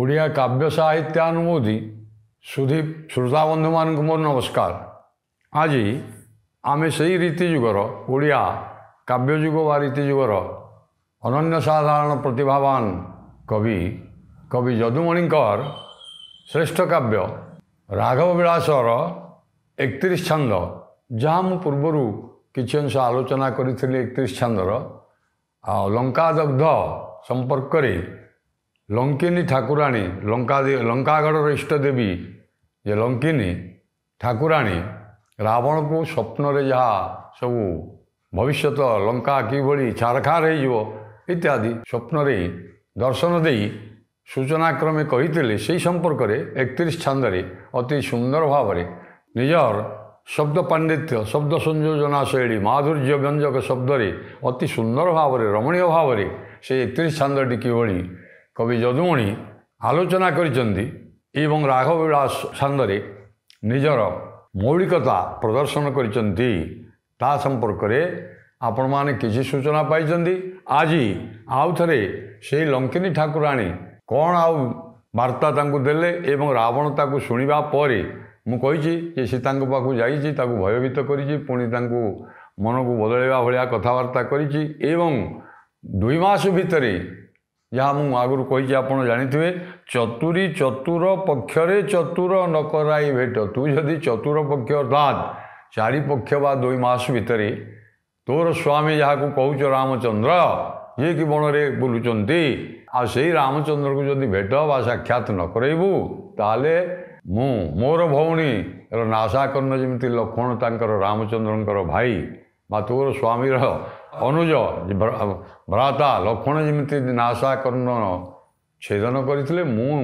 ଓଡ଼ିଆ କାବ୍ୟ ସାହିତ୍ୟାନୁମୋଦି ସୁଧୀପ ଶ୍ରୋତାବନ୍ଧୁମାନଙ୍କୁ ମୋର ନମସ୍କାର। ଆଜି ଆମେ ସେହି ରୀତିଯୁଗର ଓଡ଼ିଆ କାବ୍ୟଯୁଗ ବା ରୀତିଯୁଗର ଅନନ୍ୟ ସାଧାରଣ ପ୍ରତିଭାବାନ କବି ଯଦୁମଣିଙ୍କର ଶ୍ରେଷ୍ଠ କାବ୍ୟ ରାଘବ ବିଳାସର 31 ଛାନ୍ଦ, ଯାହା ମୁଁ ପୂର୍ବରୁ କିଛି ଅଂଶ ଆଲୋଚନା କରିଥିଲି 31 ଛାନ୍ଦର, ଆଉ ଲଙ୍କାଦଗ୍ଧ ସମ୍ପର୍କରେ ଲଙ୍କିନୀ ଠାକୁରାଣୀ ଲଙ୍କାଗଡ଼ର ଇଷ୍ଟ ଦେବୀ ଯେ ଲଙ୍କିନୀ ଠାକୁରାଣୀ ରାବଣକୁ ସ୍ୱପ୍ନରେ ଯାହା ସବୁ ଭବିଷ୍ୟତ ଲଙ୍କା କିଭଳି ଛାରଖାର ହେଇଯିବ ଇତ୍ୟାଦି ସ୍ୱପ୍ନରେ ଦର୍ଶନ ଦେଇ ସୂଚନାକ୍ରମେ କହିଥିଲେ, ସେହି ସମ୍ପର୍କରେ 31 ଛାନ୍ଦରେ ଅତି ସୁନ୍ଦର ଭାବରେ ନିଜର ଶବ୍ଦ ପାଣ୍ଡିତ୍ୟ, ଶବ୍ଦ ସଂଯୋଜନା ଶୈଳୀ, ମାଧୁର୍ଯ୍ୟ ବ୍ୟଞ୍ଜକ ଶବ୍ଦରେ ଅତି ସୁନ୍ଦର ଭାବରେ ରମଣୀୟ ଭାବରେ ସେ 31 ଛାନ୍ଦଟି କିଭଳି କବି ଯଦୁମଣି ଆଲୋଚନା କରିଛନ୍ତି ଏବଂ ରାଘବ ବିଳାସ ଛାନ୍ଦରେ ନିଜର ମୌଳିକତା ପ୍ରଦର୍ଶନ କରିଛନ୍ତି, ତା ସମ୍ପର୍କରେ ଆପଣମାନେ କିଛି ସୂଚନା ପାଇଛନ୍ତି। ଆଜି ଆଉ ଥରେ ସେହି ଲଙ୍କିନୀ ଠାକୁରାଣୀ କ'ଣ ଆଉ ବାର୍ତ୍ତା ତାଙ୍କୁ ଦେଲେ ଏବଂ ରାବଣ ତାକୁ ଶୁଣିବା ପରେ ମୁଁ କହିଛି ଯେ ସେ ତାଙ୍କ ପାଖକୁ ଯାଇଛି, ତାକୁ ଭୟଭୀତ କରିଛି, ପୁଣି ତାଙ୍କୁ ମନକୁ ବଦଳାଇବା ଭଳିଆ କଥାବାର୍ତ୍ତା କରିଛି ଏବଂ 2 ମାସ ଭିତରେ, ଯାହା ମୁଁ ଆଗରୁ କହିଛି ଆପଣ ଜାଣିଥିବେ, ଚତୁରୀ ଚତୁର ପକ୍ଷରେ ଚତୁର ନ କରାଇ ଭେଟ। ତୁ ଯଦି ଚତୁର ପକ୍ଷ ଅର୍ଥାତ୍ 4 ପକ୍ଷ ବା 2 ମାସ ଭିତରେ ତୋର ସ୍ୱାମୀ ଯାହାକୁ କହୁଛ ରାମଚନ୍ଦ୍ର, ଯିଏକି ବଣରେ ବୁଲୁଛନ୍ତି, ଆଉ ସେଇ ରାମଚନ୍ଦ୍ରକୁ ଯଦି ଭେଟ ବା ସାକ୍ଷାତ ନ କରାଇବୁ ତାହେଲେ ମୁଁ ମୋର ଭଉଣୀର ନାଶାକର୍ଣ୍ଣ ଯେମିତି ଲକ୍ଷ୍ମଣ ତାଙ୍କର ରାମଚନ୍ଦ୍ରଙ୍କର ଭାଇ ବା ତୋର ସ୍ୱାମୀର ଅନୁଜ ଭ୍ରାତା ଲକ୍ଷ୍ମଣ ଯେମିତି ନାଶାକର୍ଣ୍ଣ ଛେଦନ କରିଥିଲେ, ମୁଁ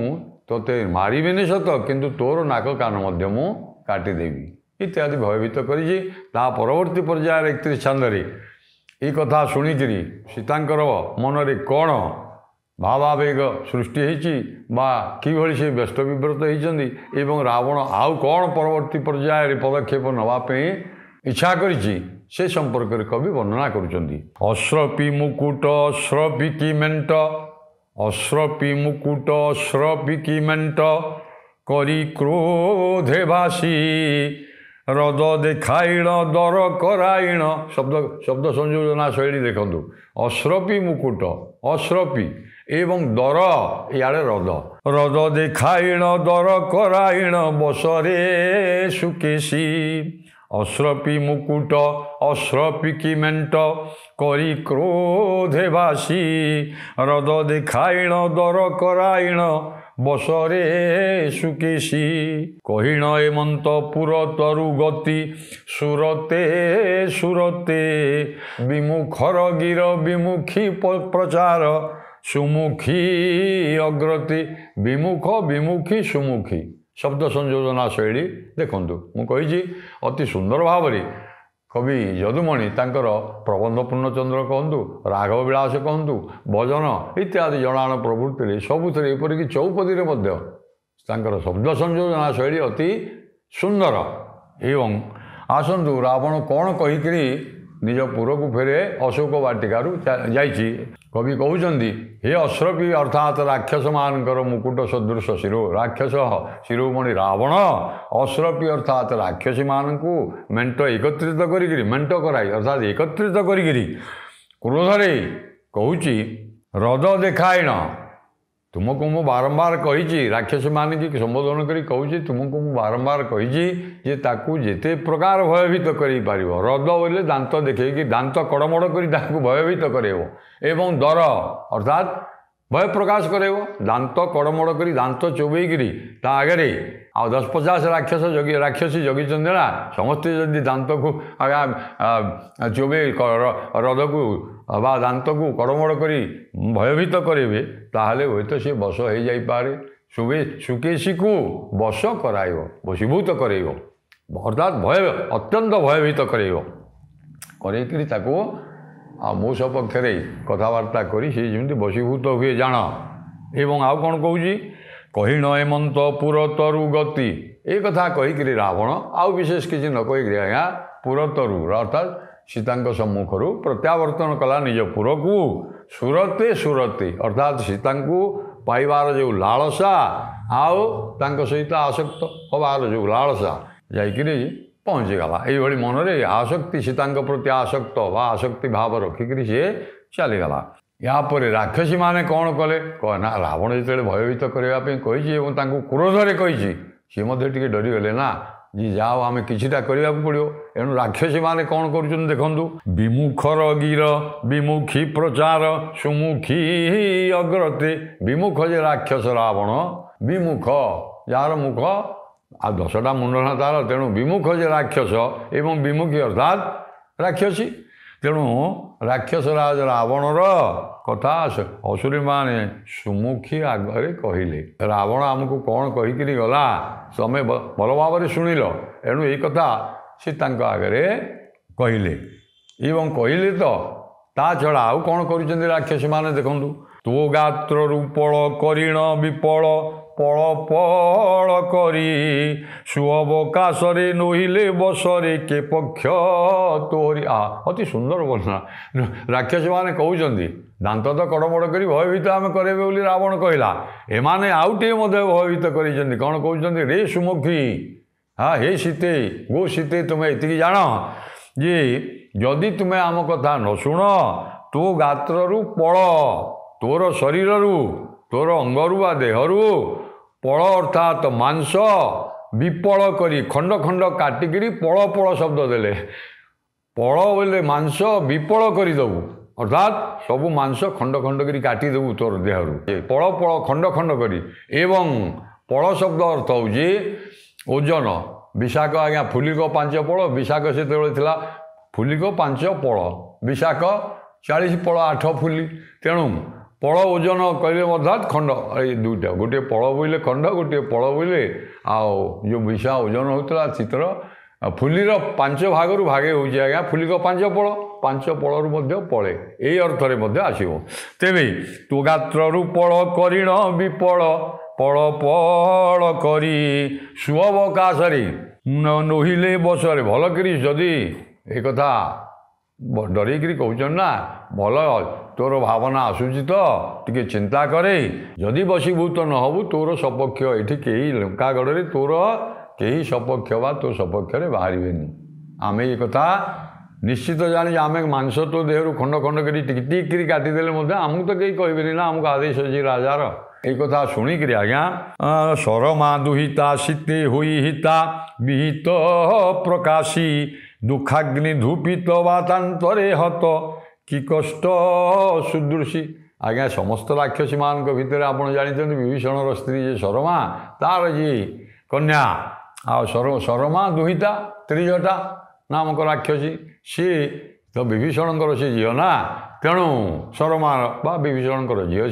ତୋତେ ମାରିବିନି ସତ, କିନ୍ତୁ ତୋର ନାକ କାନ ମଧ୍ୟ ମୁଁ କାଟିଦେବି ଇତ୍ୟାଦି ଭୟଭୀତ କରିଛି। ତା ପରବର୍ତ୍ତୀ ପର୍ଯ୍ୟାୟରେ 31 ଛାନ୍ଦରେ ଏଇ କଥା ଶୁଣିକିରି ସୀତାଙ୍କର ମନରେ କ'ଣ ଭାବାବେଗ ସୃଷ୍ଟି ହେଇଛି ବା କିଭଳି ସେ ବ୍ୟସ୍ତ ବିବ୍ରତ ହେଇଛନ୍ତି ଏବଂ ରାବଣ ଆଉ କ'ଣ ପରବର୍ତ୍ତୀ ପର୍ଯ୍ୟାୟରେ ପଦକ୍ଷେପ ନେବା ପାଇଁ ଇଚ୍ଛା କରିଛି ସେ ସମ୍ପର୍କରେ କବି ବର୍ଣ୍ଣନା କରୁଛନ୍ତି। ଅଶ୍ରପି ମୁକୁଟ ଅଶ୍ରପି କି ମେଣ୍ଟ, ଅଶ୍ରପି ମୁକୁଟ ଅଶ୍ରପି କି ମେଣ୍ଟ, କରି କ୍ରୋଧେ ଭାସି ରଦ ଦେଖାଇଣ ଦର କରାଇଣ। ଶବ୍ଦ ସଂଯୋଜନା ଶୈଳୀ ଦେଖନ୍ତୁ। ଅଶ୍ରପି ମୁକୁଟ, ଅଶ୍ରପି ଏବଂ ଦର, ଇଆଡ଼େ ରଦ, ରଦ ଦେଖାଇଣ ଦର କରାଇଣ ବସରେ ସୁକେଶୀ। ଅଶ୍ରପି ମୁକୁଟ ଅଶ୍ରପି କି ମେଣ୍ଟ, କରି କ୍ରୋଧେ ଭାସି ରଦ ଦେଖାଇଣ ଦର କରାଇଣ ବସରେ ସୁକେଶୀ। କହିଣ ଏମନ୍ତ ପୁର ତରୁ ଗତି, ସୁରତେ ସୁରତେ ବିମୁଖର ଗିର ବିମୁଖୀ ପ୍ରଚାର, ସୁମୁଖୀ ଅଗ୍ରତି। ବିମୁଖ, ବିମୁଖୀ, ସୁମୁଖୀ ଶବ୍ଦ ସଂଯୋଜନା ଶୈଳୀ ଦେଖନ୍ତୁ। ମୁଁ କହିଛି ଅତି ସୁନ୍ଦର ଭାବରେ କବି ଯଦୁମଣି ତାଙ୍କର ପ୍ରବନ୍ଧ ପୂର୍ଣ୍ଣଚନ୍ଦ୍ର କହନ୍ତୁ, ରାଘବ ବିଳାସ କହନ୍ତୁ, ଭଜନ ଇତ୍ୟାଦି ଜଣାଣ ପ୍ରବୃତ୍ତିରେ ସବୁଥିରେ, ଏପରିକି ଚୌପଦୀରେ ମଧ୍ୟ ତାଙ୍କର ଶବ୍ଦ ସଂଯୋଜନା ଶୈଳୀ ଅତି ସୁନ୍ଦର। ଏବଂ ଆସନ୍ତୁ ରାବଣ କ'ଣ କହିକିରି ନିଜ ପୁରକୁ ଫେରେ ଅଶୋକ ବାଟିକାରୁ ଯାଇଛି। କବି କହୁଛନ୍ତି, ହେ ଅଶ୍ରପି ଅର୍ଥାତ୍ ରାକ୍ଷସମାନଙ୍କର ମୁକୁଟ ସଦୃଶ ଶିରୋ, ରାକ୍ଷସ ଶିରୋମଣି ରାବଣ ଅଶ୍ରପି ଅର୍ଥାତ୍ ରାକ୍ଷସୀମାନଙ୍କୁ ମେଣ୍ଟ ଏକତ୍ରିତ କରିକିରି, ମେଣ୍ଟ କରାଇ ଅର୍ଥାତ୍ ଏକତ୍ରିତ କରିକିରି କ୍ରୋଧରେ କହୁଛି, ରଦ ଦେଖାଇଣ। ତୁମକୁ ମୁଁ ବାରମ୍ବାର କହିଛି, ରାକ୍ଷସମାନଙ୍କୁ ସମ୍ବୋଧନ କରି କହୁଛି, ତୁମକୁ ମୁଁ ବାରମ୍ବାର କହିଛି ଯେ ତାକୁ ଯେତେ ପ୍ରକାର ଭୟଭୀତ କରାଇପାରିବ। ରଦ ବୋଇଲେ ଦାନ୍ତ ଦେଖେଇକି, ଦାନ୍ତ କଡ଼ମଡ଼ କରି ତାକୁ ଭୟଭୀତ କରାଇବ ଏବଂ ଦର ଅର୍ଥାତ୍ ଭୟ ପ୍ରକାଶ କରାଇବ। ଦାନ୍ତ କଡ଼ମଡ଼ କରି, ଦାନ୍ତ ଚୋବେଇକିରି ତା ଆଗରେ ଆଉ 10-50 ରାକ୍ଷସୀ ଜଗିଛନ୍ତି ନା, ସମସ୍ତେ ଯଦି ଦାନ୍ତକୁ ଚୋବେଇ ରଦକୁ ବା ଦାନ୍ତକୁ କଡ଼ମଡ଼ କରି ଭୟଭୀତ କରାଇବେ ତାହେଲେ ହୁଏତ ସେ ବଶ ହେଇଯାଇପାରେ। ସୁକେଶୀକୁ ବଶ କରାଇବ, ବଶୀଭୂତ କରାଇବ ଅର୍ଥାତ୍ ଅତ୍ୟନ୍ତ ଭୟଭୀତ କରାଇବ, କରାଇକିରି ତାକୁ ଆଉ ମୋ ସପକ୍ଷରେ କଥାବାର୍ତ୍ତା କରି ସେ ଯେମିତି ବଶୀଭୂତ ହୁଏ ଜାଣ। ଏବଂ ଆଉ କ'ଣ କହୁଛି, କହିଣ ଏମନ୍ତ ପୁର ତରୁ ଗତି। ଏ କଥା କହିକିରି ରାବଣ ଆଉ ବିଶେଷ କିଛି ନ କହିକିରି ଆଜ୍ଞା ପୁର ତରୁ ଅର୍ଥାତ୍ ସୀତାଙ୍କ ସମ୍ମୁଖରୁ ପ୍ରତ୍ୟାବର୍ତ୍ତନ କଲା ନିଜ ପୁରକୁ। ସୁରତେ ସୁରତେ ଅର୍ଥାତ୍ ସୀତାଙ୍କୁ ପାଇବାର ଯେଉଁ ଲାଳସା ଆଉ ତାଙ୍କ ସହିତ ଆସକ୍ତ ହେବାର ଯେଉଁ ଲାଳସା ଯାଇକିରି ପହଞ୍ଚିଗଲା। ଏଇଭଳି ମନରେ ଆସକ୍ତି ସୀତାଙ୍କ ପ୍ରତି ଆସକ୍ତ ବା ଆସକ୍ତି ଭାବ ରଖିକିରି ସିଏ ଚାଲିଗଲା। ଏହାପରେ ରାକ୍ଷସୀମାନେ କ'ଣ କଲେ ନା ରାବଣ ଯେତେବେଳେ ଭୟଭୀତ କରିବା ପାଇଁ କହିଛି ଏବଂ ତାଙ୍କୁ କ୍ରୋଧରେ କହିଛି ସିଏ ମଧ୍ୟ ଟିକେ ଡରିଗଲେ ନା ଯେ ଯାଅ ଆମେ କିଛିଟା କରିବାକୁ ପଡ଼ିବ। ଏଣୁ ରାକ୍ଷସୀମାନେ କ'ଣ କରୁଛନ୍ତି ଦେଖନ୍ତୁ। ବିମୁଖର ଗିର ବିମୁଖୀ ପ୍ରଚାର ସୁମୁଖୀ ଅଗ୍ରତେ। ବିମୁଖ ଯେ ରାକ୍ଷସ ରାବଣ ବିମୁଖ ଯାହାର ମୁଖ ଆଉ 10ଟା ମୁଣ୍ଡ ନା ତାର, ତେଣୁ ବିମୁଖ ଯେ ରାକ୍ଷସ ଏବଂ ବିମୁଖୀ ଅର୍ଥାତ୍ ରାକ୍ଷସୀ। ତେଣୁ ରାକ୍ଷସରାଜ ରାବଣର କଥା ଅସୁରୀମାନେ ସୁମୁଖୀ ଆଗରେ କହିଲେ। ରାବଣ ଆମକୁ କ'ଣ କହିକିରି ଗଲା ତମେ ଭଲ ଭାବରେ ଶୁଣିଲ, ଏଣୁ ଏଇ କଥା ସେ ତାଙ୍କ ଆଗରେ କହିଲେ ଏବଂ କହିଲେ ତ ତା ଛଡ଼ା ଆଉ କ'ଣ କରୁଛନ୍ତି ରାକ୍ଷସୀମାନେ ଦେଖନ୍ତୁ। ତୋ ଗାତ୍ରରୁ ପଳ କରିଣ ବିପଳ ପଳ ପଳ କରି ସୁଅବକାଶରେ ନୋହିଲେ ବସରେ କେ ପକ୍ଷ ତୋରି। ଅତି ସୁନ୍ଦର ବର୍ଣ୍ଣନା। ରାକ୍ଷସମାନେ କହୁଛନ୍ତି ଦାନ୍ତ ତ କଡ଼ମଡ଼ କରି ଭୟଭୀତ ଆମେ କରେଇବେ ବୋଲି ରାବଣ କହିଲା, ଏମାନେ ଆଉ ଟିକେ ମଧ୍ୟ ଭୟଭୀତ କରିଛନ୍ତି। କ'ଣ କହୁଛନ୍ତି? ରେ ସୁମୁଖୀ ହେ ସୀତେ ଗୋ ସୀତେ ତୁମେ ଏତିକି ଜାଣ ଯେ ଯଦି ତୁମେ ଆମ କଥା ନ ଶୁଣ ତୋ ଗାତ୍ରରୁ ପଳ ତୋର ଶରୀରରୁ ତୋର ଅଙ୍ଗରୁ ବା ଦେହରୁ ପଳ ଅର୍ଥାତ୍ ମାଂସ ବିପଳ କରି ଖଣ୍ଡ ଖଣ୍ଡ କାଟିକିରି ପଳ ପଳ ଶବ୍ଦ ଦେଲେ। ପଳ ବୋଇଲେ ମାଂସ ବିପଳ କରିଦେବୁ ଅର୍ଥାତ୍ ସବୁ ମାଂସ ଖଣ୍ଡ ଖଣ୍ଡ କରି କାଟିଦେବୁ ତୋର ଦେହରୁ। ପଳ ପଳ ଖଣ୍ଡ ଖଣ୍ଡ କରି ଏବଂ ପଳ ଶବ୍ଦ ଅର୍ଥ ହେଉଛି ଓଜନ। ବିଶାଖ ଆଜ୍ଞା ଫୁଲିକ 5 ପଳ, ବିଶାଖ ସେତେବେଳେ ଥିଲା ଫୁଲିକ 5 ପଳ, ବିଶାଖ 40 ପଳ 8 ଫୁଲି। ତେଣୁ ପଳ ଓଜନ କହିଲେ ଅର୍ଥାତ୍ ଖଣ୍ଡ, ଏଇ ଦୁଇଟା, ଗୋଟିଏ ପଳ ବୋଇଲେ ଖଣ୍ଡ, ଗୋଟିଏ ପଳ ବୋଇଲେ ଆଉ ଯେଉଁ ବିଶା ଓଜନ ହେଉଥିଲା ଚିତ୍ର ଫୁଲିର 5 ଭାଗରୁ ଭାଗେ ହେଉଛି ଆଜ୍ଞା ଫୁଲିକ 5 ପଳ, 5 ପଳରୁ ମଧ୍ୟ ପଳେ, ଏଇ ଅର୍ଥରେ ମଧ୍ୟ ଆସିବ। ତେବେ ତୁ ଗାତ୍ରରୁ ପଳ କରିଣ ବିପଳ ପଳ ପଳ କରି ସୁଅବକାଶରେ ନୋହିଲେ ବସରେ। ଭଲ କରି ଯଦି ଏ କଥା ଡରେଇକିରି କହୁଛନ୍ତି ନା, ଭଲ ତୋର ଭାବନା ଆସୁଛି ତ ଟିକେ ଚିନ୍ତା କରେ, ଯଦି ବଶୀଭୂତ ନ ହେବୁ ତୋର ସପକ୍ଷ ଏଠି କେହି ଲଙ୍କାଗଡ଼ରେ ତୋର କେହି ସପକ୍ଷ ବା ତୋ ସପକ୍ଷରେ ବାହାରିବେନି। ଆମେ ଏ କଥା ନିଶ୍ଚିତ ଜାଣି ଆମେ ମାଂସ ତୋ ଦେହରୁ ଖଣ୍ଡ ଖଣ୍ଡ କରି ଟିକି ଟିକି କରି କାଟିଦେଲେ ମଧ୍ୟ ଆମକୁ ତ କେହି କହିବେନି ନା, ଆମକୁ ଆଦେଶ ଅଛି ରାଜାର। এই কথা শুনিকি আজ্ঞা সরমা দুহিতা শীতে হই হিতা বিহিত প্রকাশী দুঃখাগ্নি ধূপিত বাতান্তরে হত কি কষ্ট সুদৃশী। আজ্ঞা সমস্ত রাক্ষসী ମାନଙ୍କ ভিতরে ଆପଣ ଜାଣିଛନ୍ତି ବିଭୀଷଣର ସ୍ତ୍ରୀ ଯେ ସରମା, ତାର ଯିଏ କନ୍ୟା ଆଉ ସରମା ଦୁହିତା ତ୍ରିଜଟା ନାମକ ରାକ୍ଷସୀ, ସିଏ ତ ବିଭୀଷଣଙ୍କର ସେ ଝିଅ ନା, ତେଣୁ ସରମାର ବା ବିଭୀଷଣଙ୍କର ଝିଅ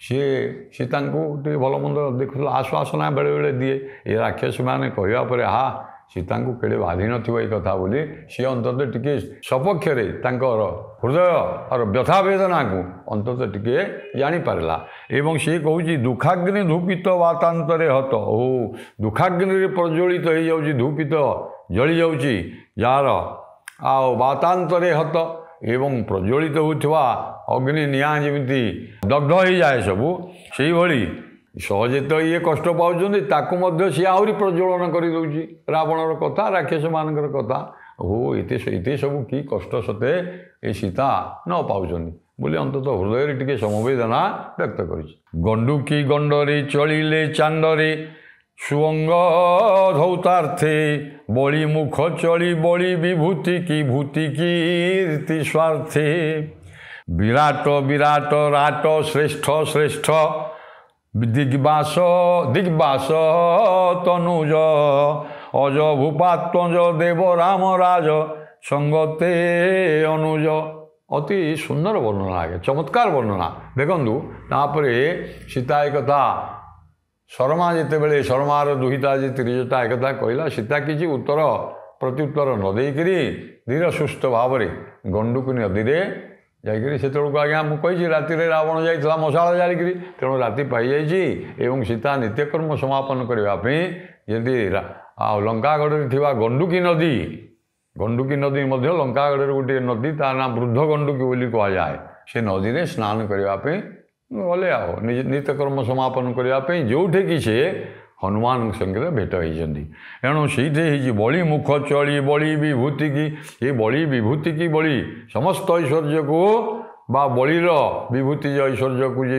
ସିଏ ସୀତାଙ୍କୁ ଟିକେ ଭଲ ମନ୍ଦ ଦେଖୁଥିଲା, ଆଶ୍ୱାସନା ବେଳେବେଳେ ଦିଏ। ଏ ରାକ୍ଷସୀମାନେ କହିବା ପରେ ସୀତାଙ୍କୁ କେଡ଼େ ବାଧି ନଥିବ ଏ କଥା ବୋଲି ସିଏ ଅନ୍ତତଃ ଟିକେ ସପକ୍ଷରେ ତାଙ୍କର ହୃଦୟର ବ୍ୟଥା ବେଦନାକୁ ଅନ୍ତତଃ ଟିକେ ଜାଣିପାରିଲା। ଏବଂ ସିଏ କହୁଛି ଦୁଃଖାଗ୍ନି ଧୂପିତ ବାତାନ୍ତରେ ହତ। ଦୁଃଖାଗ୍ନିରେ ପ୍ରଜ୍ୱଳିତ ହେଇଯାଉଛି, ଧୂପିତ ଜଳିଯାଉଛି ଯାହାର, ଆଉ ବାତାନ୍ତରେ ହତ ଏବଂ ପ୍ରଜ୍ୱଳିତ ହେଉଥିବା ଅଗ୍ନି ନିଆଁ ଯେମିତି ଦଗ୍ଧ ହେଇଯାଏ ସବୁ, ସେଇଭଳି ସହଜେ ତ ଇଏ କଷ୍ଟ ପାଉଛନ୍ତି, ତାକୁ ମଧ୍ୟ ସିଏ ଆହୁରି ପ୍ରଜ୍ୱଳନ କରିଦେଉଛି। ରାବଣର କଥା, ରାକ୍ଷସମାନଙ୍କର କଥା, ଏତେ ସବୁ କି କଷ୍ଟ ସତେ ଏ ସୀତା ନ ପାଉଛନ୍ତି ବୋଲି ଅନ୍ତତଃ ହୃଦୟରେ ଟିକେ ସମବେଦନା ବ୍ୟକ୍ତ କରିଛି। ଗଣ୍ଡୁକି ଗଣ୍ଡରେ ଚଳିଲେ ଚାଣ୍ଡରେ ସୁଅଙ୍ଗ ଧୌତାର୍ଥେ ବଳି ମୁଖ ଚଳି ବଳି ବିଭୂତି କି ଭୂତି କୀର୍ତ୍ତି ସ୍ୱାର୍ଥେ। ବିରାଟ ବିରାଟ ରାଟ ଶ୍ରେଷ୍ଠ ଶ୍ରେଷ୍ଠ ଦିଗ୍ବାସ ଦିଗ୍ବାସ ତନୁଜ ଅଜ ଭୂପାତ୍ମଜ ଦେବ ରାମ ରାଜ ସଙ୍ଗତେ ଅନୁଜ। ଅତି ସୁନ୍ଦର ବର୍ଣ୍ଣନା ଆଜ୍ଞା, ଚମତ୍କାର ବର୍ଣ୍ଣନା। ଦେଖନ୍ତୁ ତାପରେ ସୀତା ଏକଥା ସରମା ଯେତେବେଳେ ସରମାର ଦୁହିତା ଯେ ତ୍ରିଜଟା ଏକଥା କହିଲା, ସୀତା କିଛି ଉତ୍ତର ପ୍ରତ୍ୟୁତ୍ତର ନ ଦେଇକରି ଧୀର ସୁସ୍ଥ ଭାବରେ ଗଣ୍ଡୁକି ନଦୀରେ ଯାଇକରି, ସେତେବେଳକୁ ଆଜ୍ଞା ମୁଁ କହିଛି ରାତିରେ ରାବଣ ଯାଇଥିଲା ମଶାଳ ଜାଳିକିରି, ତେଣୁ ରାତି ପାଇଯାଇଛି ଏବଂ ସୀତା ନିତ୍ୟକର୍ମ ସମାପନ କରିବା ପାଇଁ ଯେମିତି ଆଉ ଲଙ୍କାଗଡ଼ରେ ଥିବା ଗଣ୍ଡୁକି ନଦୀ ମଧ୍ୟ ଲଙ୍କାଗଡ଼ରେ ଗୋଟିଏ ନଦୀ, ତା ନାଁ ବୃଦ୍ଧ ଗଣ୍ଡୁକି ବୋଲି କୁହାଯାଏ, ସେ ନଦୀରେ ସ୍ନାନ କରିବା ପାଇଁ ଗଲେ ଆଉ ନିତ୍ୟକର୍ମ ସମାପନ କରିବା ପାଇଁ ଯେଉଁଠିକି ସେ ହନୁମାନଙ୍କ ସାଙ୍ଗରେ ଭେଟ ହେଇଛନ୍ତି। ଏଣୁ ସେଇଠି ହେଇଛି ବଳି ମୁଖ ଚଳି ବଳି ବିଭୂତି କି, ଏ ବଳି ବିଭୂତି କି ବଳି ସମସ୍ତ ଐଶ୍ୱର୍ଯ୍ୟକୁ ବା ବଳିର ବିଭୂତି ଐଶ୍ୱର୍ଯ୍ୟକୁ ଯେ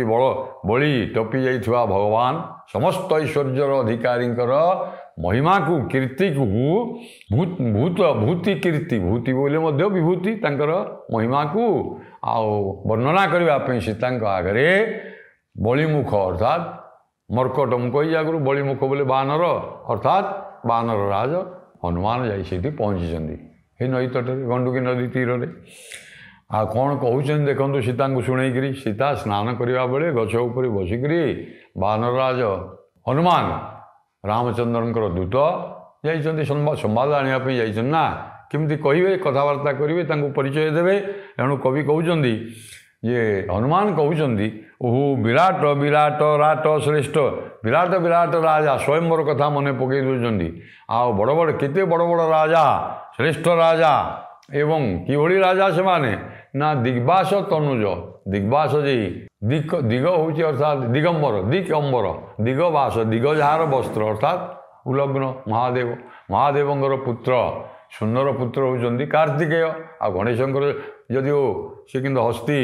ବଳି ଟପି ଯାଇଥିବା ଭଗବାନ ସମସ୍ତ ଐଶ୍ୱର୍ଯ୍ୟର ଅଧିକାରୀଙ୍କର ମହିମାକୁ କୀର୍ତ୍ତିକୁ ଭୂତି କୀର୍ତ୍ତି ଭୂତି ବୋଇଲେ ମଧ୍ୟ ବିଭୂତି ତାଙ୍କର ମହିମାକୁ ଆଉ ବର୍ଣ୍ଣନା କରିବା ପାଇଁ ସୀତାଙ୍କ ଆଗରେ ବଳିମୁଖ ଅର୍ଥାତ୍ ମର୍କଟ, ମୁଁ କହିଛି ଆଗରୁ ବଳିମୁଖ ବୋଲି ବାନର ଅର୍ଥାତ୍ ବାନର ରାଜ ହନୁମାନ ଯାଇ ସେଇଠି ପହଞ୍ଚିଛନ୍ତି ଏଇ ନଈ ତଟରେ, ଗଣ୍ଡୁକୀ ନଦୀ ତୀରରେ। ଆଉ କ'ଣ କହୁଛନ୍ତି ଦେଖନ୍ତୁ ସୀତାଙ୍କୁ ଶୁଣେଇକିରି। ସୀତା ସ୍ନାନ କରିବା ବେଳେ ଗଛ ଉପରେ ବସିକିରି ବାନରରାଜ ହନୁମାନ ରାମଚନ୍ଦ୍ରଙ୍କର ଦୂତ ଯାଇଛନ୍ତି ସମ୍ବାଦ ଆଣିବା ପାଇଁ ଯାଇଛନ୍ତି ନା, କେମିତି କହିବେ କଥାବାର୍ତ୍ତା କରିବେ ତାଙ୍କୁ ପରିଚୟ ଦେବେ। ଏଣୁ କବି କହୁଛନ୍ତି ଯେ ହନୁମାନ କହୁଛନ୍ତି ଓହୋ ବିରାଟ ବିରାଟ ରାଟ ଶ୍ରେଷ୍ଠ, ବିରାଟ ବିରାଟ ରାଜା ସ୍ୱୟଂବର କଥା ମନେ ପକାଇ ଦେଉଛନ୍ତି। ଆଉ ବଡ଼ ବଡ଼ କେତେ ବଡ଼ ବଡ଼ ରାଜା, ଶ୍ରେଷ୍ଠ ରାଜା ଏବଂ କିଭଳି ରାଜା ସେମାନେ ନା ଦିଗ୍ବାସ ତନୁଜ, ଦିଗ୍ବାସ ଯେ ଦିଗ ହେଉଛି ଅର୍ଥାତ୍ ଦିଗମ୍ବର, ଦିଗବାସ, ଦିଗ ଯାହାର ବସ୍ତ୍ର ଅର୍ଥାତ୍ ଉଲଗ୍ନ ମହାଦେବ, ମହାଦେବଙ୍କର ପୁତ୍ର ସୁନ୍ଦର ପୁତ୍ର ହେଉଛନ୍ତି କାର୍ତ୍ତିକେୟ। ଆଉ ଗଣେଶଙ୍କର ଯଦିଓ ସେ କିନ୍ତୁ ହସ୍ତି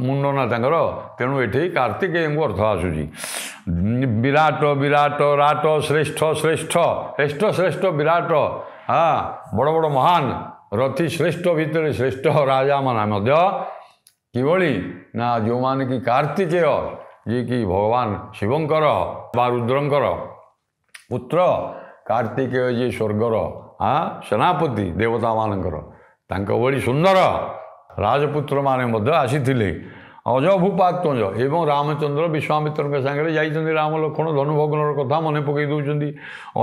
ମୁଣ୍ଡ ନା ତାଙ୍କର, ତେଣୁ ଏଠି କାର୍ତ୍ତିକେୟଙ୍କୁ ଅର୍ଥ ଆସୁଛି। ବିରାଟ ବିରାଟ ରାଟ ଶ୍ରେଷ୍ଠ ଶ୍ରେଷ୍ଠ ଶ୍ରେଷ୍ଠ ଶ୍ରେଷ୍ଠ ବିରାଟ, ବଡ଼ ବଡ଼ ମହାନ ରଥି ଶ୍ରେଷ୍ଠ ଭିତରେ ଶ୍ରେଷ୍ଠ ରାଜାମାନେ ମଧ୍ୟ କିଭଳି ନା ଯେଉଁମାନେ କି କାର୍ତ୍ତିକେୟ ଯିଏକି ଭଗବାନ ଶିବଙ୍କର ବା ରୁଦ୍ରଙ୍କର ପୁତ୍ର, କାର୍ତ୍ତିକେୟ ଯିଏ ସ୍ୱର୍ଗର ସେନାପତି ଦେବତାମାନଙ୍କର, ତାଙ୍କ ଭଳି ସୁନ୍ଦର ରାଜପୁତ୍ରମାନେ ମଧ୍ୟ ଆସିଥିଲେ। ଅଜଭୂପାତ୍ମଜ ଏବଂ ରାମଚନ୍ଦ୍ର ବିଶ୍ୱାମିତ୍ରଙ୍କ ସାଙ୍ଗରେ ଯାଇଛନ୍ତି। ରାମ ଲକ୍ଷ୍ମଣ ଧନୁଭଗ୍ନର କଥା ମନେ ପକାଇ ଦେଉଛନ୍ତି।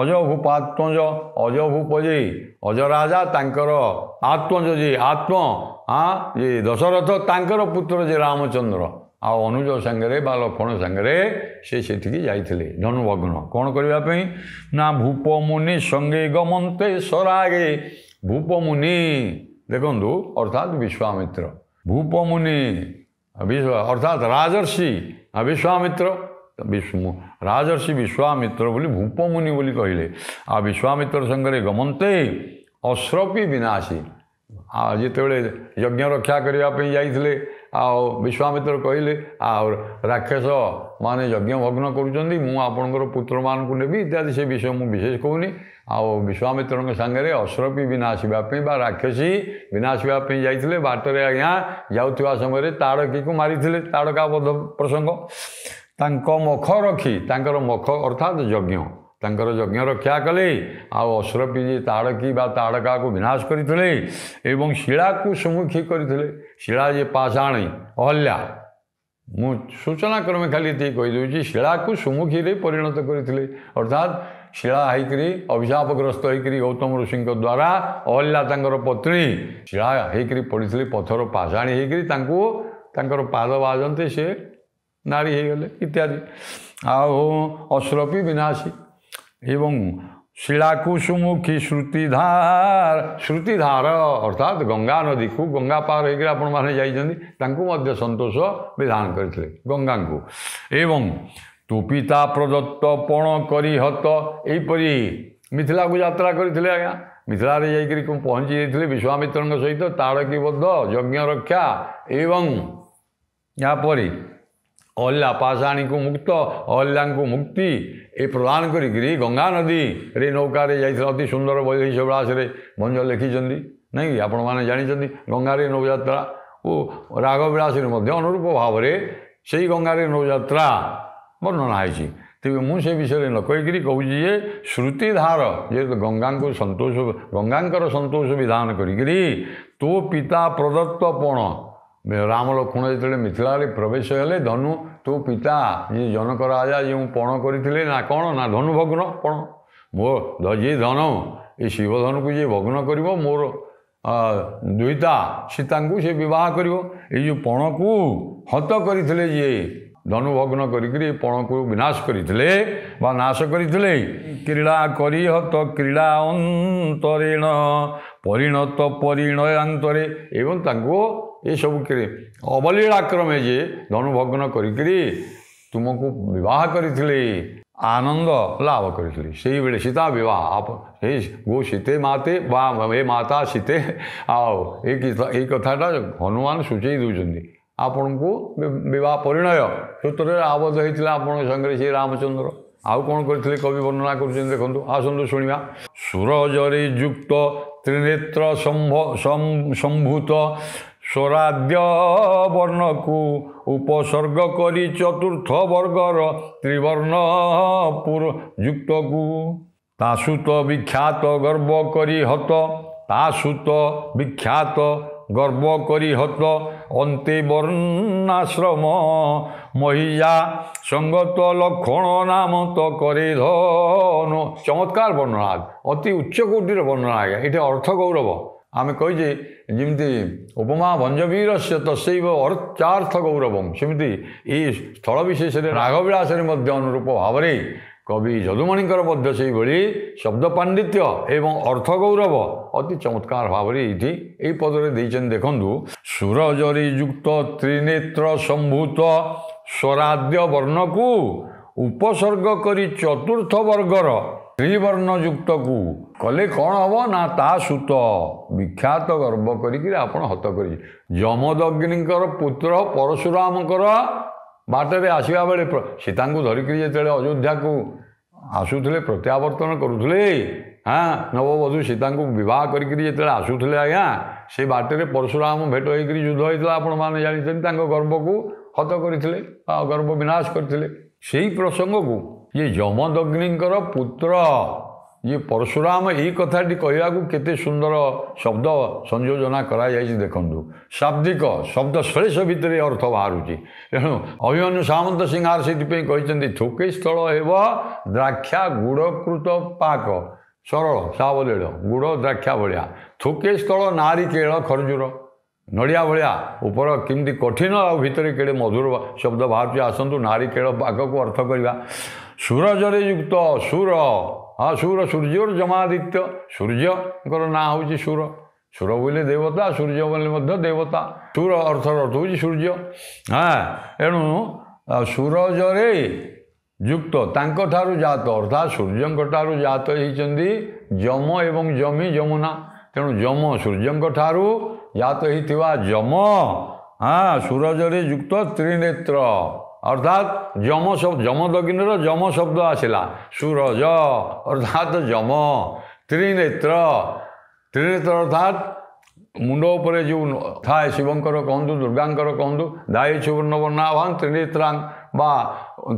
ଅଜଭୂପାତ୍ମଜ, ଅଜଭୂପ ଯେ ଅଜରାଜା, ତାଙ୍କର ଆତ୍ମଜ ଯେ ଯେ ଦଶରଥ ତାଙ୍କର ପୁତ୍ର ଯେ ରାମଚନ୍ଦ୍ର ଆଉ ଅନୁଜ ସାଙ୍ଗରେ ବା ଲକ୍ଷ୍ମଣ ସାଙ୍ଗରେ ସେ ସେଠିକି ଯାଇଥିଲେ ଧନୁଭଗ୍ନ କ'ଣ କରିବା ପାଇଁ ନା ଭୂପମୁନି ସଙ୍ଗେ ଗମନ୍ତେ ସରାଗେ। ଭୂପମୁନି ଦେଖନ୍ତୁ ଅର୍ଥାତ୍ ବିଶ୍ୱାମିତ୍ର, ଭୂପମୁନି ଅର୍ଥାତ୍ ରାଜର୍ଷି ବିଶ୍ୱାମିତ୍ର, ରାଜର୍ଷି ବିଶ୍ୱାମିତ୍ର ବୋଲି ଭୂପମୁନି ବୋଲି କହିଲେ। ଆଉ ବିଶ୍ୱାମିତ୍ର ସାଙ୍ଗରେ ଗମନ୍ତେ ଅଶ୍ରପି ବିନାଶୀ, ଆଉ ଯେତେବେଳେ ଯଜ୍ଞ ରକ୍ଷା କରିବା ପାଇଁ ଯାଇଥିଲେ ଆଉ ବିଶ୍ୱାମିତ୍ର କହିଲେ ଆଉ ରାକ୍ଷସ ମାନେ ଯଜ୍ଞ ଭଗ୍ନ କରୁଛନ୍ତି, ମୁଁ ଆପଣଙ୍କର ପୁତ୍ରମାନଙ୍କୁ ନେବି ଇତ୍ୟାଦି, ସେ ବିଷୟ ମୁଁ ବିଶେଷ କହୁନି। ଆଉ ବିଶ୍ୱାମିତ୍ରଙ୍କ ସାଙ୍ଗରେ ଅଶ୍ରପି ବିନାଶିବା ପାଇଁ ବା ରାକ୍ଷସୀ ବିନାଶିବା ପାଇଁ ଯାଇଥିଲେ। ବାଟରେ ଆଜ୍ଞା ଯାଉଥିବା ସମୟରେ ତାଡ଼କୀକୁ ମାରିଥିଲେ, ତାଡ଼କାବଧ ପ୍ରସଙ୍ଗ। ତାଙ୍କ ମୁଖ ରଖି, ତାଙ୍କର ମୁଖ ଅର୍ଥାତ୍ ଯଜ୍ଞ, ତାଙ୍କର ଯଜ୍ଞ ରକ୍ଷା କଲେ। ଆଉ ଅଶ୍ରପି ଯେ ତାଡ଼କୀ ବା ତାଡ଼କାକୁ ବିନାଶ କରିଥିଲେ ଏବଂ ଶିଳାକୁ ସୁମୁଖୀ କରିଥିଲେ। ଶିଳା ଯେ ପାଷାଣୀ ଅହଲ୍ୟା, ମୁଁ ସୂଚନା କ୍ରମେ ଖାଲି ଏତିକି କହିଦେଉଛି, ଶିଳାକୁ ସୁମୁଖୀରେ ପରିଣତ କରିଥିଲେ। ଅର୍ଥାତ୍ ଶିଳା ହେଇକରି ଅଭିଶାପଗ୍ରସ୍ତ ହେଇକରି ଗୌତମ ଋଷିଙ୍କ ଦ୍ୱାରା ଅହଲ୍ୟା ତାଙ୍କର ପତ୍ନୀ ଶିଳା ହେଇକରି ପଡ଼ିଥିଲେ, ପଥର ପାଷାଣୀ ହେଇକରି ତାଙ୍କୁ ତାଙ୍କର ପାଦ ବାଜନ୍ତେ ସେ ନାରୀ ହେଇଗଲେ ଇତ୍ୟାଦି। ଆଉ ଅଶ୍ରପି ବିନାଶୀ ଏବଂ ଶିଳାକୁ ସୁମୁଖୀ ଶ୍ରୁତିଧାର ଅର୍ଥାତ୍ ଗଙ୍ଗା ନଦୀକୁ, ଗଙ୍ଗା ପାର ହେଇକରି ଆପଣମାନେ ଯାଇଛନ୍ତି, ତାଙ୍କୁ ମଧ୍ୟ ସନ୍ତୋଷ ବିଧାନ କରିଥିଲେ ଗଙ୍ଗାଙ୍କୁ। ଏବଂ ତୁ ପିତା ପ୍ରଦତ୍ତ ପଣ କରିହତ, ଏହିପରି ମିଥିଳାକୁ ଯାତ୍ରା କରିଥିଲେ ଆଜ୍ଞା। ମିଥିଳାରେ ଯାଇକରି ପହଞ୍ଚି ଯାଇଥିଲେ ବିଶ୍ୱାମିତ୍ରଙ୍କ ସହିତ। ତାଡ଼କୀବଦ୍ଧ ଯଜ୍ଞ ରକ୍ଷା ଏବଂ ଏହାପରେ ଅହଲ୍ୟା ପାଷାଣୀକୁ ମୁକ୍ତ, ଅହଲ୍ୟାଙ୍କୁ ମୁକ୍ତି ଏ ପ୍ରଦାନ କରିକିରି ଗଙ୍ଗା ନଦୀରେ ନୌକାରେ ଯାଇଥିଲେ। ଅତି ସୁନ୍ଦର ବୈଦେହୀଶ ବିଳାସରେ ଭଞ୍ଜ ଲେଖିଛନ୍ତି, ନାଇଁ କି ଆପଣମାନେ ଜାଣିଛନ୍ତି। ଗଙ୍ଗାରେ ନୌଯାତ୍ରା ଓ ରାଗ ବିଳାସରେ ମଧ୍ୟ ଅନୁରୂପ ଭାବରେ ସେଇ ଗଙ୍ଗାରେ ନୌଯାତ୍ରା ବର୍ଣ୍ଣନା ହେଇଛି। ତେବେ ମୁଁ ସେ ବିଷୟରେ ନ କହିକିରି କହୁଛି ଯେ ଶ୍ରୁତିଧାର ଯେହେତୁ ଗଙ୍ଗାଙ୍କର ସନ୍ତୋଷ ବିଧାନ କରିକିରି ତୋ ପିତା ପ୍ରଦତ୍ତ ପଣ, ରାମ ଲକ୍ଷ୍ମଣ ଯେତେବେଳେ ମିଥିଳାରେ ପ୍ରବେଶ ହେଲେ, ଧନୁ ତୋ ପିତା ଯିଏ ଜନକ ରାଜା ଯେଉଁ ପଣ କରିଥିଲେ ନା କ'ଣ ନା ଧନୁଭଗ୍ନ ପଣ, ମୋ ଯିଏ ଧନ ଏ ଶିବଧନୁକୁ ଯିଏ ଭଗ୍ନ କରିବ, ମୋର ଦୁହିତା ସୀତାଙ୍କୁ ସେ ବିବାହ କରିବ। ଏଇ ଯେଉଁ ପଣକୁ ହତ କରିଥିଲେ, ଯିଏ ଧନୁଭଗ୍ନ କରିକିରି ପଣକୁ ବିନାଶ କରିଥିଲେ ବା ନାଶ କରିଥିଲେ। କ୍ରୀଡ଼ା କରିହତ କ୍ରୀଡ଼ା ଅନ୍ତରେଣ ପରିଣତ ପରିଣୟାନ୍ତରେ, ଏବଂ ତାଙ୍କୁ ये सब अवलीलाक्रमे जे धनुभग्न करी तुमको विवाह करथिले आनंद लाभ करथिले सेही बेले सीता विवाह आप गो सीते माते बा ए माता सीते आओ एक कथाटा हनुमान सूचई दौरान आपण को विवाह परिणय सूत्र आबद्ध होता आपण संगे श्री रामचंद्र आउ कौन करथिले कवि वर्णना कर देखो आसतु शुणा सूरजरे युक्त त्रिनेत्र संभूत स्वराद्य वर्ण को उपसर्ग करी चतुर्थ वर्गर त्रिवर्ण पुर युक्त को तासुत विख्यात गर्व करी हत तासुत विख्यात गर्व करी हत अंते वर्णाश्रम महिया संगत लक्षण नाम तो करे धन चमत्कार वर्णना अति उच्च कोटिर वर्णना आज्ञा ये अर्थ गौरव आम कहीजे जमी उपमा भंजवीर से तस्व अर्चार्थ गौरवम सेमती ये स्थल विशेष रागविलास अनुरूप भाव में कवि जदुमणिकर मध्य से शब्द पांडित्य एवं अर्थ गौरव अति चमत्कार भाव में ये पदरे देखु सूरजरी युक्त त्रिनेत्र संभूत स्वराद्य वर्ण को उपसर्ग करी चतुर्थ वर्गर त्रिवर्ण युक्त को कले कौन हम ना ता सुत विख्यात गर्व करी आपण हत कर जमदग्निकर पुत्र परशुरामकर बाटरे आसवा बेले सीता धरिक जो अयोध्या को आसुले प्रत्यावर्तन करुले हाँ नववधू सीता बह कर आसुले आज्ञा से बाटरे परशुराम भेट होकर युद्ध होता आपण मैंने जानते गर्व को हत करते गर्व विनाश करते से प्रसंग को ये जमदग्निकर पुत्र ये परशुराम यही कथाटी कहवा केते सुंदर शब्द संयोजना कराई देखु शाब्दिक शब्द श्लेष भितर अर्थ बाहर तेणु अभिमन्यु सामंत सिंहार से कहते थोके स्थल हेब द्राक्षा गुड़कृत पाक सरल सावलील गुड़ द्राक्षा भाया थोके स्थल नारिकेल खरजूर नड़िया भाया ऊपर किमती कठिन आ भितर केड़े मधुर शब्द बाहर आसतु नारिकेल पाक को अर्थ करवा सूरजरे युक्त सूर हाँ सूर सूर्योर जमादित्य सूर्य ना हूँ सूर सूर बोले देवता सूर्य बोले देवता सूर अर्थ हूँ सूर्य हाँ एणु सूरजरे युक्त ठारू जात अर्थात सूर्य ठारू जात होती जम एवं जमी जमुना तेणु जम सूर्य ठारू जात होता जम हाँ सूरजरे युक्त त्रिनेत्र अर्थात जम शब्द जमदग्निर जम शब्द आसला सूरज अर्थात जम त्रिनेत्र त्रिनेत्र अर्थात मुंड उपर जो थाए शिवंकर कहतु दुर्गांकर कहतु दायी सुवर्ण वर्णाभान त्रिनेत्रांग बा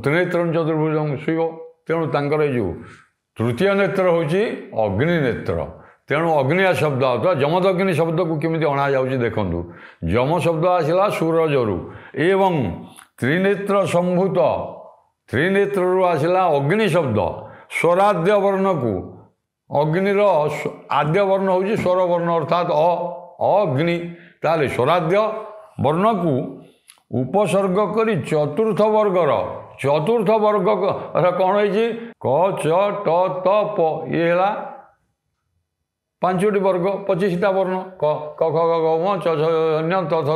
त्रिनेत्र चतुर्भुज शिव तेणु तांकर जो तृतीय नेत्र हूँ अग्निनेत्र तेणु अग्निया शब्द अथवा जमदग्नि शब्द को केमी अणा जाऊँगी देखु जम शब्द आसला सूरजरु एवं त्रिनेत्र संभूत त्रिनेत्र आसला अग्नि शब्द स्वराद्य वर्ण को अग्निर आद्य वर्ण हूँ स्वर वर्ण अर्थात अग्नि ताले स्वराद्य वर्ण को उपसर्ग करी चतुर्थ वर्ग कौन है क च ट त प ये है पांचोटी वर्ग 25टा वर्ण क ख ग घ च छ थ थ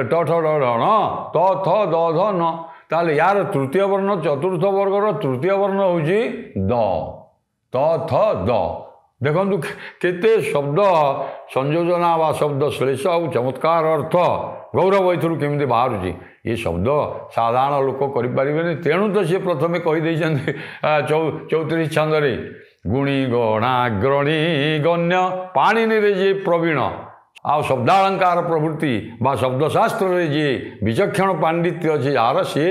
ट ठ ड ढ त थ द ध न ताले यार तृतीय वर्ण चतुर्थ वर्गर तृतीय वर्ण हूँ द त थ द देखु केते शब्द संयोजना वा शब्द श्लेष और चमत्कार अर्थ गौरव एमती बाहर ये शब्द साधारण लोक करें तेणु तो सी प्रथम कहीदे 34 छंदे गुणी गणाग्रणी गण्य पाणिनि रे जे प्रवीण आ शब्दालंकार प्रवृत्ति बा शब्दशास्त्र रे जे विचक्षण पांडित्य अच्छे यार सी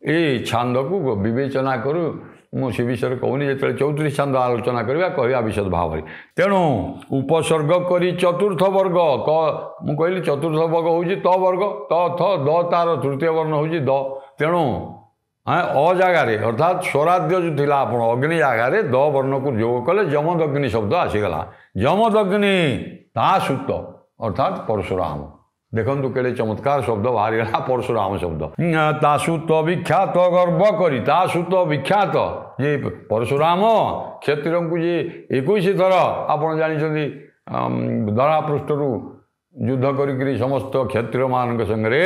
ये छांद को विवेचना करूँ मुझे विषय कहूनी जो 34 छंद आलोचना करवा कहवा विशद भाव तेणु उपसर्ग करी चतुर्थ वर्ग मु कहली चतुर्थ वर्ग हूँ त वर्ग त थ द तार तृतीय वर्ण हूँ द तेणु अजागार अर्थात स्वराद्य जो थिला आपण अग्नि जगार द वर्ण को जोग कले जमदग्नि शब्द आसीगला जमदग्नि ता सुत अर्थात परशुराम देखु केड़े चमत्कार शब्द बाहरीगला परशुराम शब्द तासुत विख्यात गर्व करी तासुत विख्यात ये परशुराम क्षत्रिय को जी 21 थर आप जानते धरा पृष्ठरू युद्ध करी समस्त क्षत्रिय मान संगे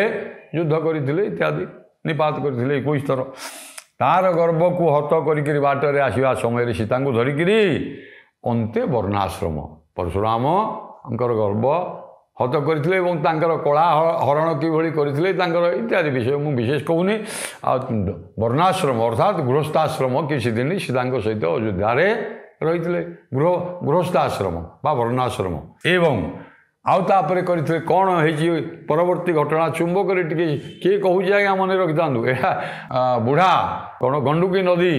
युद्ध करते इत्यादि निपात करते 21 थर तार गर्भ को हत करी बाटर आसवा समय सीता को धरिकी अंते वर्णाश्रम परशुराम गर्भ हत करते कला हरण किभली करते इत्यादि विषय मुझे विशेष कहूनी वर्णाश्रम अर्थात गृहस्थाश्रम किसी दिन सीता सहित अयोध्या रही गृहस्थाश्रम बा वर्णाश्रम एवं आउे करते कौन हो परवर्ती घटना चुंबक किए कहूँ आज्ञा मन रखि था बुढ़ा कौन गंडुकी नदी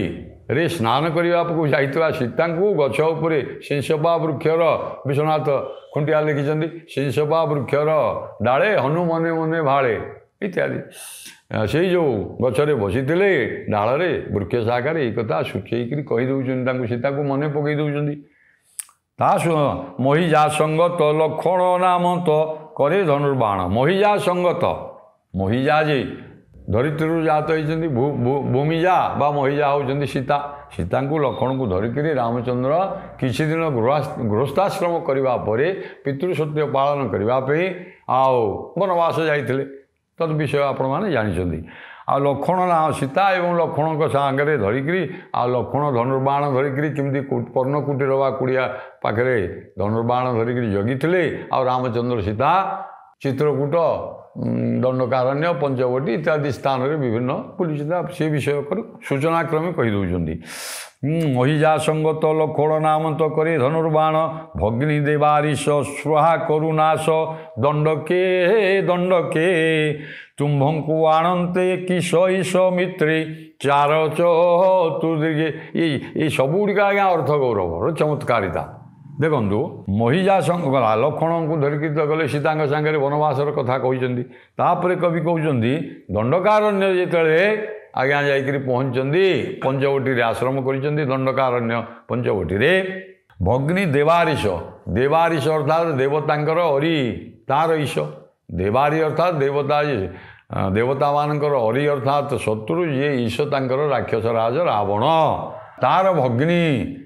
रे स्नान करने जाइवा सीता को गछ उपरे सिंसपा वृक्षर विश्वनाथ खुंटिया लिखिं सिंसपा वृक्षर डाले हनु मने मने भाड़े इत्यादि से जो गचरे बसी डाल वृक्ष शाखार ये कथा सूचेक कहीदे सीता को मन पकई दौरान महिजा संगत लक्षण नाम तो करे धनुर्बाण महिजा संगत महिजा जी धरित्री जात होती भूमिजा बा महिजा होती सीता सीता को लक्षण को धरिक रामचंद्र किसी दिन गृहस्थाश्रम करने पितृसत्य पालन करने वनवास जाते तद विषय आपण मैंने जानते आ लक्षण ना सीता एवं लक्षण सांगे धरिक लक्षण धनुर्बाण धरिक केमती पर्णकुटीर बा कुड़िया पाखे धनुर्बाण धरिक जगी आ रामचंद्र सीता चित्रकूट दंडकारण्य पंचवटी इत्यादि स्थान में विभिन्न पुलिस से विषय कर सूचनाक्रमे कहीदे महिजा संगत लक्षण नाम तो करे धनुर्बाण भग्नि देवारिश स्वाहा करुनाश दंडके दंडके तुम्भंकु आणंते किश ईश मित्रे चार चतुर्दिगे ये सबुड़िक आज्ञा अर्थ गौरव चमत्कारिता देखु महिजा संग गला लक्षण को धरिकी तो गले सीता सांगे वनवासर कथा कहते कवि कहते दंडकारण्य जिते आज्ञा जाकि पहुँचती पंचवटी आश्रम कर दंडकारण्य पंचवटी भग्नि देवारिश देवारिश अर्थात देवतांकर अरी तार ईश देवारी अर्थात देवता देवता मानकर अरी अर्थात शत्रु ये ईश तांकर राक्षस राज रावण तार भग्नि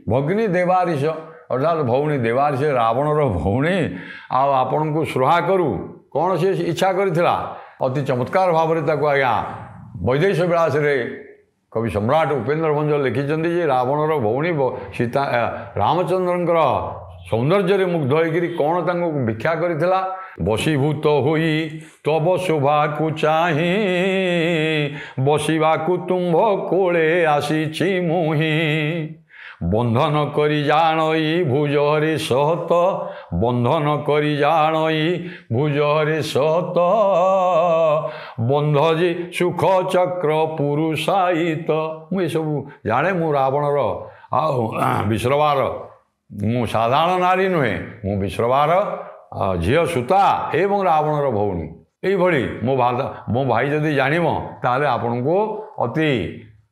भग्नि देवारिश अर्थात भौणी देवारिश रावणर भौणी आपण को श्रोहा करू कौन से इच्छा करिथिला अति चमत्कार भाव में आज्ञा वैदेश विलास कवि सम्राट उपेन्द्र भंज लिखिं रावणर भौणी सीता रामचंद्र सौंदर्य मुग्ध होकर कौन तांको भिक्षा करिथिला बसीभूत होई तब शोभा को चाही बसवा तुम्भ कोले आसी मुही बंधन करी जानई भुजरे सहत बंधन करी जानई भुजरे सहत बंधजे सुख चक्र पुरुषायित मु सब जाने मु रावणर विश्रवार मु साधारण नारी नुहे मु विश्रवार झील सूता एवं रावणर भौणी यही मो भाई जदि जानिम ताले आपन को अति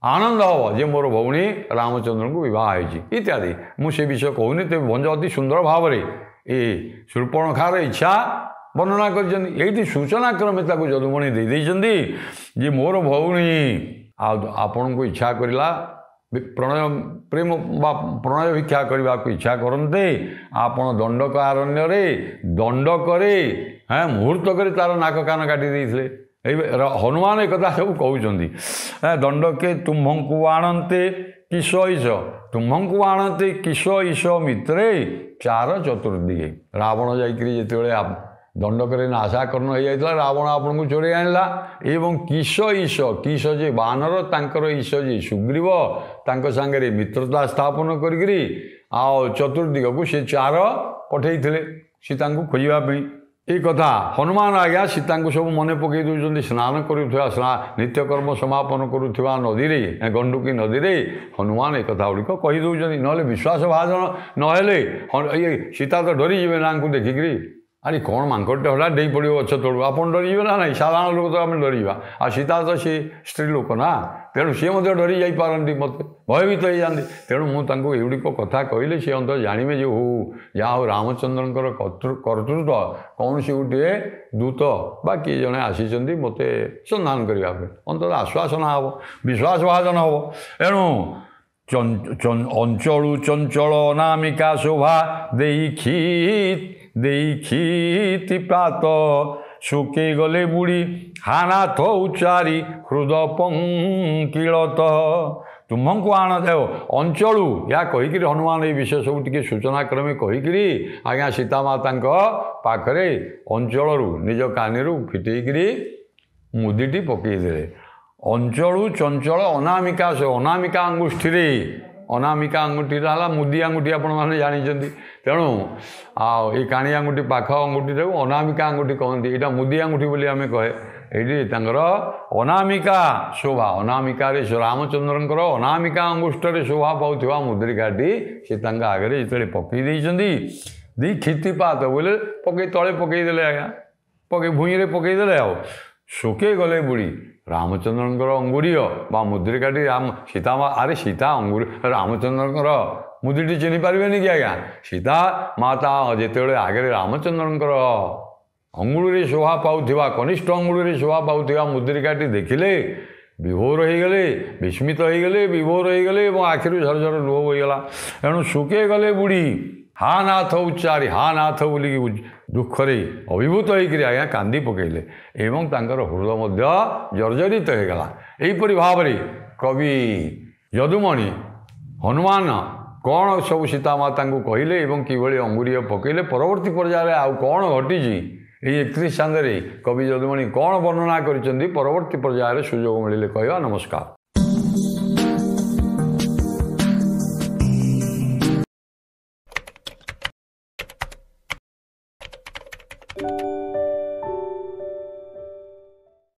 आनंद हम जे मोर भौणी रामचंद्र को बहुत इत्यादि मुझे विषय कहूनी तेज भंज अति सुंदर भाव में ये शूर्पणखार इच्छा वर्णना कर सूचनाक्रमे जदुमणि दे जे मोर भौणी आपण को इच्छा करला प्रणय प्रेम बा प्रणय भिक्षा करने को इच्छा करते आपण दंडकारण्य दंड करे हाँ मुहूर्त कर तार नाक कान काटी देते हनुमान एक कथा सब कहते दंडके तुम्भंकु आणंते किश ईश तुम्भंकु आणंते किश ईश मित्रे चार चतुर्दिगे रावण जाते दंडक नाशा कर्ण हो जाता रावण आपन को चोरी आणला एवं किश ईश किश जे बानर तांकर ईश जे सुग्रीव तांक सांगे मित्रता स्थापन करी चतुर्दिग को से चार पठे सीता को खोजापी ये कथा हनुमान आज्ञा सीता को सब मन पकई दौरान स्नान करुवा नित्यकर्म समापन करुवा नदी में गंडुकी नदी में हनुमान एक कथा गुड़िक कहीदे ना विश्वासभाजन ना ये सीता तो डरीजे ना देखिकी अरे कौन मांकटे हला डे पड़ो गच तलू आप डरीजे ना ना साधारण लोक तो आम डरवा आ सीता तो सी स्त्री लोक ना तेणु सी डरी जापारती मत भयभीत हो जाती तेणु मुझे एगुड़िक कथा कहले सी अंत जानवे जो हो जहाँ हो रामचंद्र कर्तृत्व कौन सी गोटे दूत बा किए जड़े आसी मत संधान करने अंत आश्वासना हम विश्वास भाजन हम एणु अंचलु चंचल अनामिका शोभा देखी ଦେଖିତିପାତ ଶୁକେଇ ଗଲେ ବୁଢ଼ୀ ହାନାଥ ଉଚ୍ଚାରି ହୃଦ ପଙ୍କିଳତ ତୁମକୁ ଆଣ ଦେବ ଅଞ୍ଚଳୁ ଏହା କହିକିରି ହନୁମାନ ଏଇ ବିଷୟ ସବୁ ଟିକେ ସୂଚନା କ୍ରମେ କହିକିରି ଆଜ୍ଞା ସୀତାମାତାଙ୍କ ପାଖରେ ଅଞ୍ଚଳରୁ ନିଜ କାନିରୁ ଫିଟେଇକିରି ମୁଦିଟି ପକାଇଦେଲେ। ଅଞ୍ଚଳୁ ଚଞ୍ଚଳ ଅନାମିକା ଅନାମିକା ଆଙ୍ଗୁଠିରେ ଅନାମିକା ଆଙ୍ଗୁଠିଟା ହେଲା ମୁଦି ଆଙ୍ଗୁଠି ଆପଣମାନେ ଜାଣିଛନ୍ତି। ତେଣୁ ଆଉ ଏଇ କାଣି ଆଙ୍ଗୁଠି ପାଖ ଆଙ୍ଗୁଠିଟାକୁ ଅନାମିକା ଆଙ୍ଗୁଠି କହନ୍ତି। ଏଇଟା ମୁଦି ଆଙ୍ଗୁଠି ବୋଲି ଆମେ କହେ। ଏଇଠି ତାଙ୍କର ଅନାମିକା ଶୋଭା ଅନାମିକାରେ ରାମଚନ୍ଦ୍ରଙ୍କର ଅନାମିକା ଅଙ୍ଗୁଷ୍ଠରେ ଶୋଭା ପାଉଥିବା ମୁଦ୍ରିକାଟି ସେ ତାଙ୍କ ଆଗରେ ଯେତେବେଳେ ପକାଇ ଦେଇଛନ୍ତି ଦୀକ୍ଷିତିପାତ ବୋଲେ ପକେଇ ତଳେ ପକାଇଦେଲେ ଆଜ୍ଞା ପକେଇ ଭୂଇଁରେ ପକାଇଦେଲେ ଆଉ ଶୁକେଇ ଗଲେ ବୁଢ଼ୀ ରାମଚନ୍ଦ୍ରଙ୍କର ଅଙ୍ଗୁରୀୟ ବା ମୁଦ୍ରିକାଟି ଆରେ ସୀତା ଅଙ୍ଗୁରୀ ରାମଚନ୍ଦ୍ରଙ୍କର ମୁଦିଟି ଚିହ୍ନି ପାରିବେନି କି ଆଜ୍ଞା ସୀତା ମାତା ଯେତେବେଳେ ଆଗରେ ରାମଚନ୍ଦ୍ରଙ୍କର ଅଙ୍ଗୁଳିରେ ଶୋଭା ପାଉଥିବା କନିଷ୍ଠ ଅଙ୍ଗୁଳିରେ ଶୋଭା ପାଉଥିବା ମୁଦ୍ରିକାଟି ଦେଖିଲେ ବିଭୋର ହୋଇଗଲେ ବିସ୍ମିତ ହୋଇଗଲେ ବିଭୋର ହୋଇଗଲେ ଏବଂ ଆଖିରୁ ଝରଝର ଲୁହ ହୋଇଗଲା। ଏଣୁ ଶୁକେଇ ଗଲେ ବୁଢ଼ୀ ହା ନାଥ ଉଚ୍ଚାରି ହା ନାଥ ବୋଲିକି ଦୁଃଖରେ ଅଭିଭୂତ ହୋଇକରି ଆଜ୍ଞା କାନ୍ଦି ପକାଇଲେ ଏବଂ ତାଙ୍କର ହୃଦୟ ମଧ୍ୟ ଜର୍ଜରିତ ହୋଇଗଲା। ଏହିପରି ଭାବରେ କବି ଯଦୁମଣି ହନୁମାନ କ'ଣ ସବୁ ସୀତାମାତାଙ୍କୁ କହିଲେ ଏବଂ କିଭଳି ଅଙ୍ଗୁରୀୟ ପକାଇଲେ ପରବର୍ତ୍ତୀ ପର୍ଯ୍ୟାୟରେ ଆଉ କ'ଣ ଘଟିଛି ଏହି 31 ଚାନ୍ଦରେ କବି ଯଦୁମଣି କ'ଣ ବର୍ଣ୍ଣନା କରିଛନ୍ତି ପରବର୍ତ୍ତୀ ପର୍ଯ୍ୟାୟରେ ସୁଯୋଗ ମିଳିଲେ କହିବା। ନମସ୍କାର।